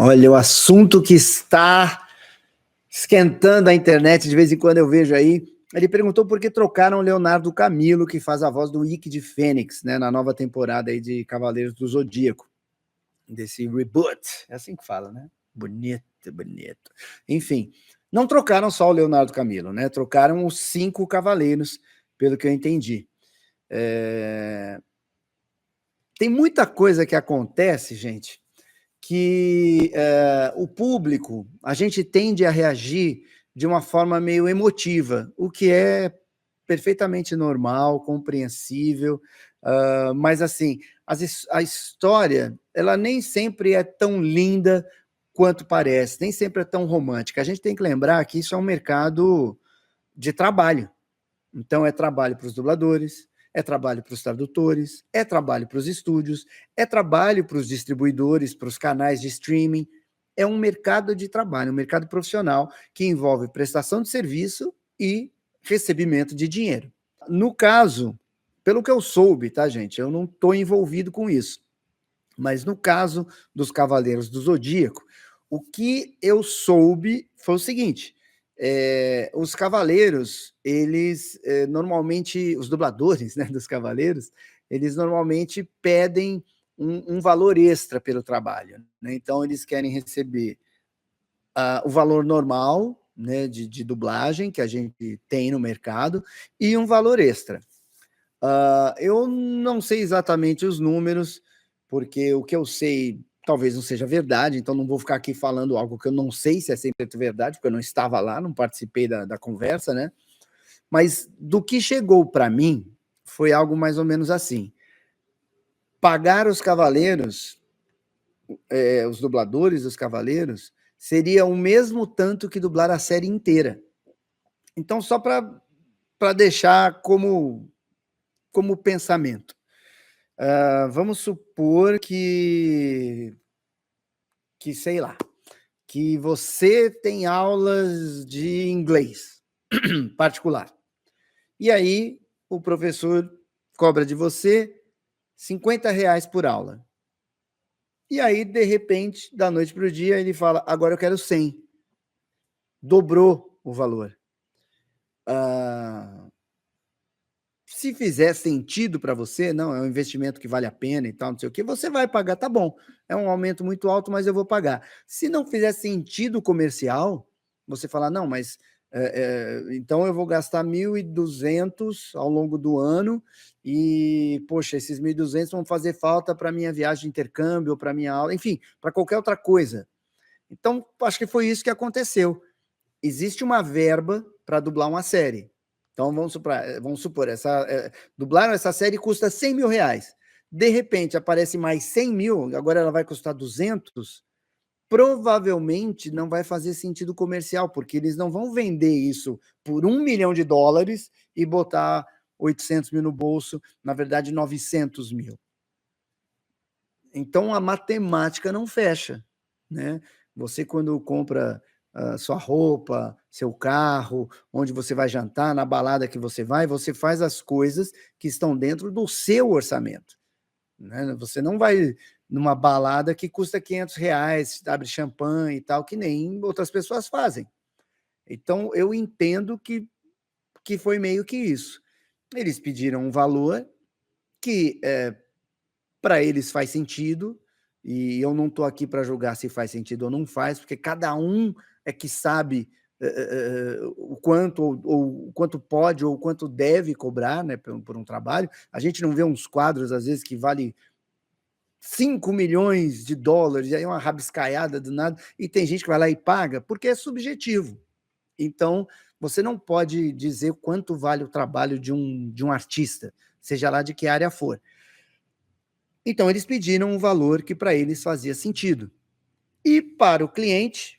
Olha, o assunto que está esquentando a internet, de vez em quando eu vejo aí. Ele perguntou por que trocaram o Leonardo Camilo, que faz a voz do Ikki de Fênix, né, na nova temporada aí de Cavaleiros do Zodíaco, desse reboot. É assim que fala, né? Bonito, bonito. Enfim, não trocaram só o Leonardo Camilo, né? Trocaram os 5 cavaleiros, pelo que eu entendi. Tem muita coisa que acontece, gente, que o público, a gente tende a reagir de uma forma meio emotiva, o que é perfeitamente normal, compreensível, mas assim, a história, ela nem sempre é tão linda quanto parece, nem sempre é tão romântica. A gente tem que lembrar que isso é um mercado de trabalho. Então, é trabalho para os dubladores, é trabalho para os tradutores, é trabalho para os estúdios, é trabalho para os distribuidores, para os canais de streaming. É um mercado de trabalho, um mercado profissional que envolve prestação de serviço e recebimento de dinheiro. No caso, pelo que eu soube, tá, gente? Eu não estou envolvido com isso. Mas no caso dos Cavaleiros do Zodíaco, o que eu soube foi o seguinte: os cavaleiros, eles normalmente, os dubladores, né, dos cavaleiros, eles normalmente pedem um valor extra pelo trabalho, né? Então, eles querem receber o valor normal, né, de dublagem que a gente tem no mercado e um valor extra. Eu não sei exatamente os números, porque o que eu sei talvez não seja verdade, então não vou ficar aqui falando algo que eu não sei se é 100% verdade, porque eu não estava lá, não participei da conversa, né? Mas do que chegou para mim foi algo mais ou menos assim: pagar os cavaleiros, os dubladores dos cavaleiros, seria o mesmo tanto que dublar a série inteira. Então, só para deixar como pensamento. Vamos supor sei lá, que você tem aulas de inglês particular. E aí o professor cobra de você R$ 50 por aula. E aí, de repente, da noite para o dia, ele fala: agora eu quero 100. Dobrou o valor. Se fizer sentido para você, não, é um investimento que vale a pena e tal, não sei o que, você vai pagar, tá bom. É um aumento muito alto, mas eu vou pagar. Se não fizer sentido comercial, você falar, não, mas então eu vou gastar 1.200 ao longo do ano e, poxa, esses 1.200 vão fazer falta para minha viagem de intercâmbio, para minha aula, enfim, para qualquer outra coisa. Então, acho que foi isso que aconteceu. Existe uma verba para dublar uma série. Então, vamos supor dublar essa série custa R$ 100.000. De repente, aparece mais 100 mil, agora ela vai custar 200, provavelmente não vai fazer sentido comercial, porque eles não vão vender isso por $1 milhão e botar 800 mil no bolso, na verdade, 900 mil. Então, a matemática não fecha, né? Você, quando compra sua roupa, seu carro, onde você vai jantar, na balada que você faz as coisas que estão dentro do seu orçamento, né? Você não vai numa balada que custa R$ 500, abre champanhe e tal, que nem outras pessoas fazem. Então, eu entendo que foi meio que isso. Eles pediram um valor que para eles faz sentido, e eu não estou aqui para julgar se faz sentido ou não faz, porque cada um é que sabe o quanto ou o quanto pode ou o quanto deve cobrar, né, por um trabalho. A gente não vê uns quadros, às vezes, que vale $5 milhões, e aí uma rabiscaiada do nada, e tem gente que vai lá e paga, porque é subjetivo. Então, você não pode dizer quanto vale o trabalho de um artista, seja lá de que área for. Então, eles pediram um valor que para eles fazia sentido. E para o cliente,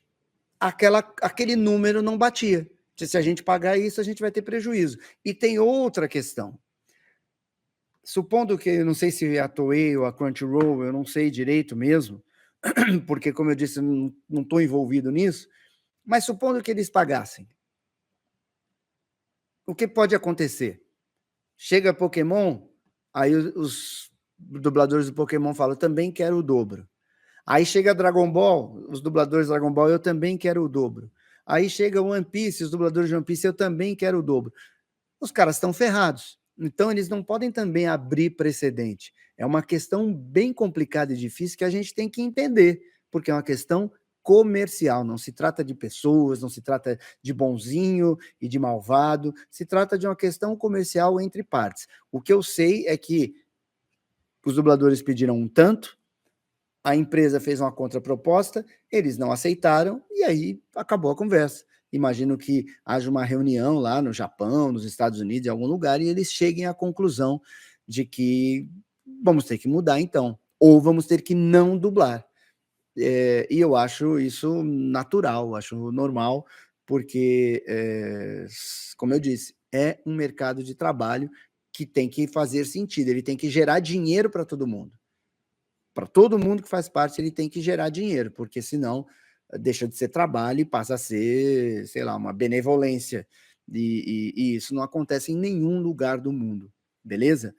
aquele número não batia. Se a gente pagar isso, a gente vai ter prejuízo. E tem outra questão. Supondo que, eu não sei se é a Toei ou a Crunchyroll, eu não sei direito mesmo, porque, como eu disse, não estou envolvido nisso, mas supondo que eles pagassem. O que pode acontecer? Chega Pokémon, aí os dubladores do Pokémon falam, também quero o dobro. Aí chega Dragon Ball, os dubladores de Dragon Ball, eu também quero o dobro. Aí chega One Piece, os dubladores de One Piece, eu também quero o dobro. Os caras estão ferrados. Então, eles não podem também abrir precedente. É uma questão bem complicada e difícil que a gente tem que entender, porque é uma questão comercial. Não se trata de pessoas, não se trata de bonzinho e de malvado, se trata de uma questão comercial entre partes. O que eu sei é que os dubladores pediram um tanto, a empresa fez uma contraproposta, eles não aceitaram e aí acabou a conversa. Imagino que haja uma reunião lá no Japão, nos Estados Unidos, em algum lugar, e eles cheguem à conclusão de que vamos ter que mudar então, ou vamos ter que não dublar. E eu acho isso natural, acho normal, porque, como eu disse, é um mercado de trabalho que tem que fazer sentido, ele tem que gerar dinheiro para todo mundo. Para todo mundo que faz parte, ele tem que gerar dinheiro, porque senão deixa de ser trabalho e passa a ser, sei lá, uma benevolência. E isso não acontece em nenhum lugar do mundo, beleza?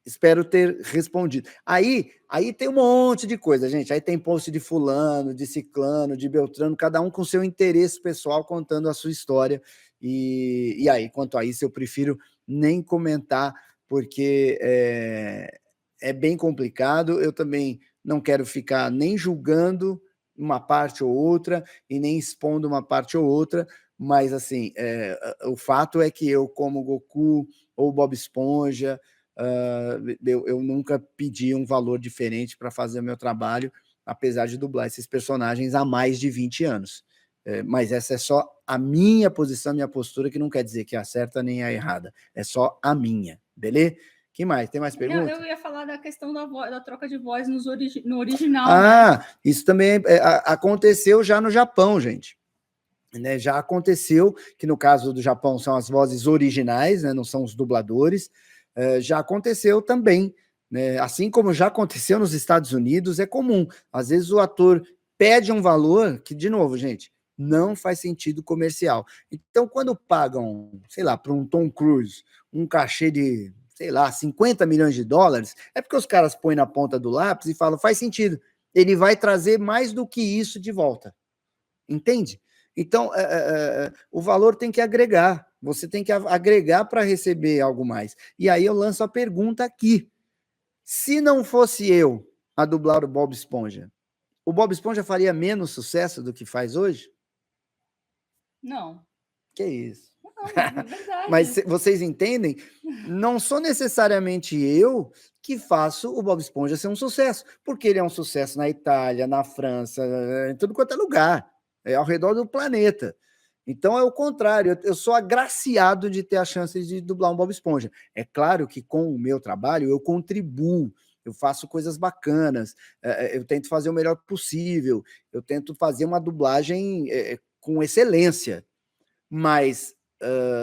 Espero ter respondido. Aí tem um monte de coisa, gente. Aí tem post de fulano, de ciclano, de beltrano, cada um com seu interesse pessoal contando a sua história. E aí, quanto a isso, eu prefiro nem comentar, porque é bem complicado. Eu também não quero ficar nem julgando uma parte ou outra e nem expondo uma parte ou outra, mas assim, o fato é que eu, como Goku ou Bob Esponja, eu nunca pedi um valor diferente para fazer o meu trabalho, apesar de dublar esses personagens há mais de 20 anos. Mas essa é só a minha posição, minha postura, que não quer dizer que é a certa nem a errada. É só a minha, beleza? Que mais? Tem mais perguntas? Eu ia falar da questão da troca de voz no original. Né? Isso também aconteceu já no Japão, gente. Né, já aconteceu que no caso do Japão são as vozes originais, né, não são os dubladores. Já aconteceu também, né, assim como já aconteceu nos Estados Unidos, é comum. Às vezes o ator pede um valor que, de novo, gente, não faz sentido comercial. Então, quando pagam, sei lá, para um Tom Cruise, um cachê de, sei lá, 50 milhões de dólares, é porque os caras põem na ponta do lápis e falam, faz sentido, ele vai trazer mais do que isso de volta. Entende? Então, o valor tem que agregar. Você tem que agregar para receber algo mais. E aí eu lanço a pergunta aqui. Se não fosse eu a dublar o Bob Esponja faria menos sucesso do que faz hoje? Não. Que isso? Não, é verdade. Mas vocês entendem? Não sou necessariamente eu que faço o Bob Esponja ser um sucesso, porque ele é um sucesso na Itália, na França, em tudo quanto é lugar, ao redor do planeta. Então é o contrário, eu sou agraciado de ter a chance de dublar um Bob Esponja. É claro que com o meu trabalho eu contribuo, eu faço coisas bacanas, eu tento fazer o melhor possível, eu tento fazer uma dublagem com excelência, mas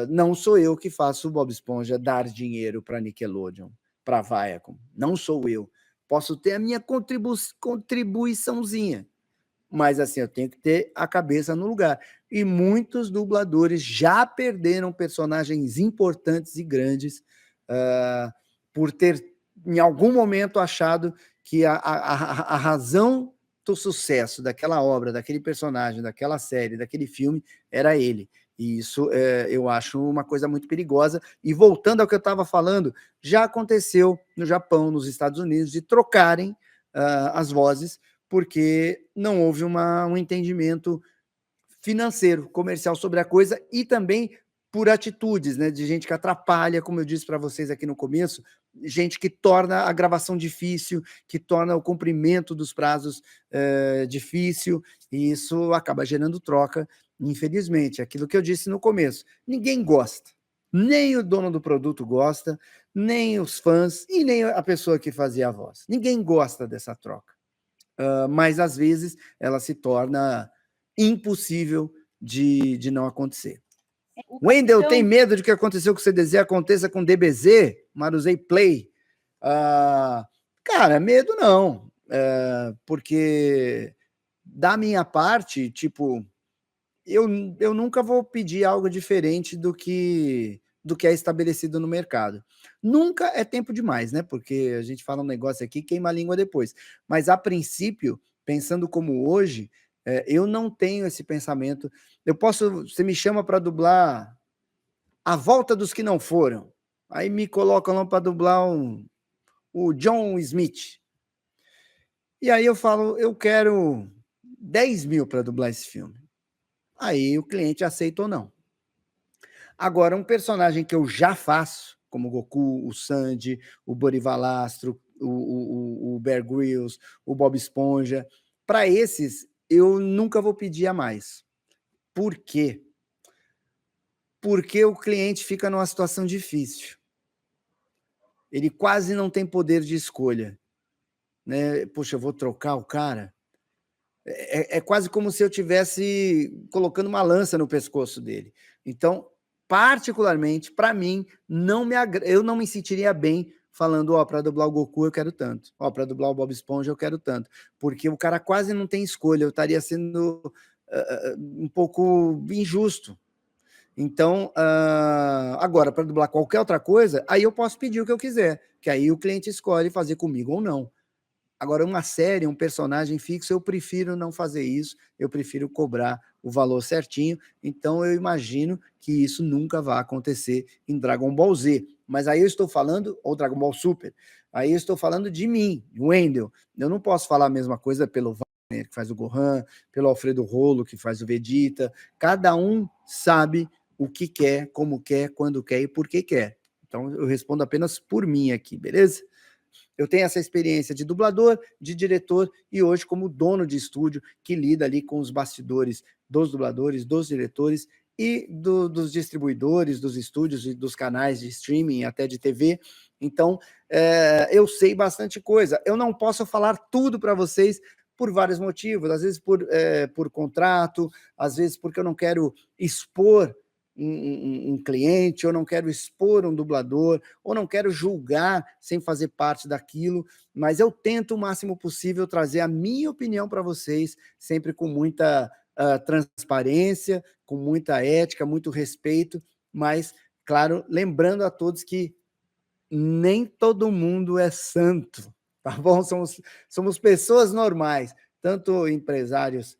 não sou eu que faço o Bob Esponja dar dinheiro para Nickelodeon, para Viacom. Não sou eu. Posso ter a minha contribuiçãozinha, mas assim, eu tenho que ter a cabeça no lugar. E muitos dubladores já perderam personagens importantes e grandes por ter, em algum momento, achado que a razão do sucesso daquela obra, daquele personagem, daquela série, daquele filme, era ele. E isso eu acho uma coisa muito perigosa. E voltando ao que eu estava falando, já aconteceu no Japão, nos Estados Unidos, de trocarem as vozes, porque não houve um entendimento financeiro, comercial sobre a coisa, e também por atitudes, né, de gente que atrapalha, como eu disse para vocês aqui no começo, gente que torna a gravação difícil, que torna o cumprimento dos prazos difícil, e isso acaba gerando troca, infelizmente. Aquilo que eu disse no começo, ninguém gosta, nem o dono do produto gosta, nem os fãs e nem a pessoa que fazia a voz. Ninguém gosta dessa troca. Mas às vezes ela se torna impossível de não acontecer. Wendel tem medo de que aconteceu com o CDZ aconteça com o DBZ? Marusei Play. Cara, medo não. Porque da minha parte, tipo, eu nunca vou pedir algo diferente do que do que é estabelecido no mercado. Nunca é tempo demais, né? Porque a gente fala um negócio aqui, queima a língua depois. Mas, a princípio, pensando como hoje, eu não tenho esse pensamento. Você me chama para dublar A Volta dos Que Não Foram. Aí me colocam lá para dublar o John Smith. E aí eu falo, eu quero 10 mil para dublar esse filme. Aí o cliente aceita ou não. Agora, um personagem que eu já faço, como o Goku, o Sandy, o Borivalastro, o Bear Grylls, o Bob Esponja, para esses eu nunca vou pedir a mais. Por quê? Porque o cliente fica numa situação difícil. Ele quase não tem poder de escolha. Né? Poxa, eu vou trocar o cara? É quase como se eu estivesse colocando uma lança no pescoço dele. Então, particularmente, para mim, eu não me sentiria bem falando, para dublar o Goku eu quero tanto, para dublar o Bob Esponja eu quero tanto, porque o cara quase não tem escolha, eu estaria sendo um pouco injusto. Então, agora, para dublar qualquer outra coisa, aí eu posso pedir o que eu quiser, que aí o cliente escolhe fazer comigo ou não. Agora, uma série, um personagem fixo, eu prefiro não fazer isso, eu prefiro cobrar o valor certinho, então eu imagino que isso nunca vai acontecer em Dragon Ball Z. Mas aí eu estou falando, ou Dragon Ball Super, aí eu estou falando de mim, Wendel. Eu não posso falar a mesma coisa pelo Wagner, que faz o Gohan, pelo Alfredo Rolo, que faz o Vegeta. Cada um sabe o que quer, como quer, quando quer e por que quer. Então eu respondo apenas por mim aqui, beleza? Eu tenho essa experiência de dublador, de diretor e hoje como dono de estúdio que lida ali com os bastidores dos dubladores, dos diretores e dos distribuidores, dos estúdios e dos canais de streaming, até de TV. Então, eu sei bastante coisa. Eu não posso falar tudo para vocês por vários motivos, às vezes por contrato, às vezes porque eu não quero expor um cliente, ou não quero expor um dublador, ou não quero julgar sem fazer parte daquilo, mas eu tento o máximo possível trazer a minha opinião para vocês, sempre com muita transparência, com muita ética, muito respeito, mas, claro, lembrando a todos que nem todo mundo é santo, tá bom? Somos pessoas normais, tanto empresários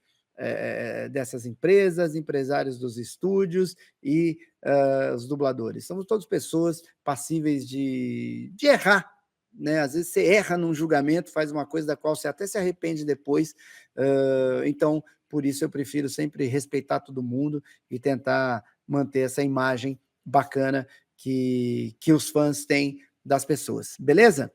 dessas empresas, empresários dos estúdios e os dubladores. Somos todos pessoas passíveis de errar, né? Às vezes você erra num julgamento, faz uma coisa da qual você até se arrepende depois. Então, por isso eu prefiro sempre respeitar todo mundo e tentar manter essa imagem bacana que os fãs têm das pessoas. Beleza?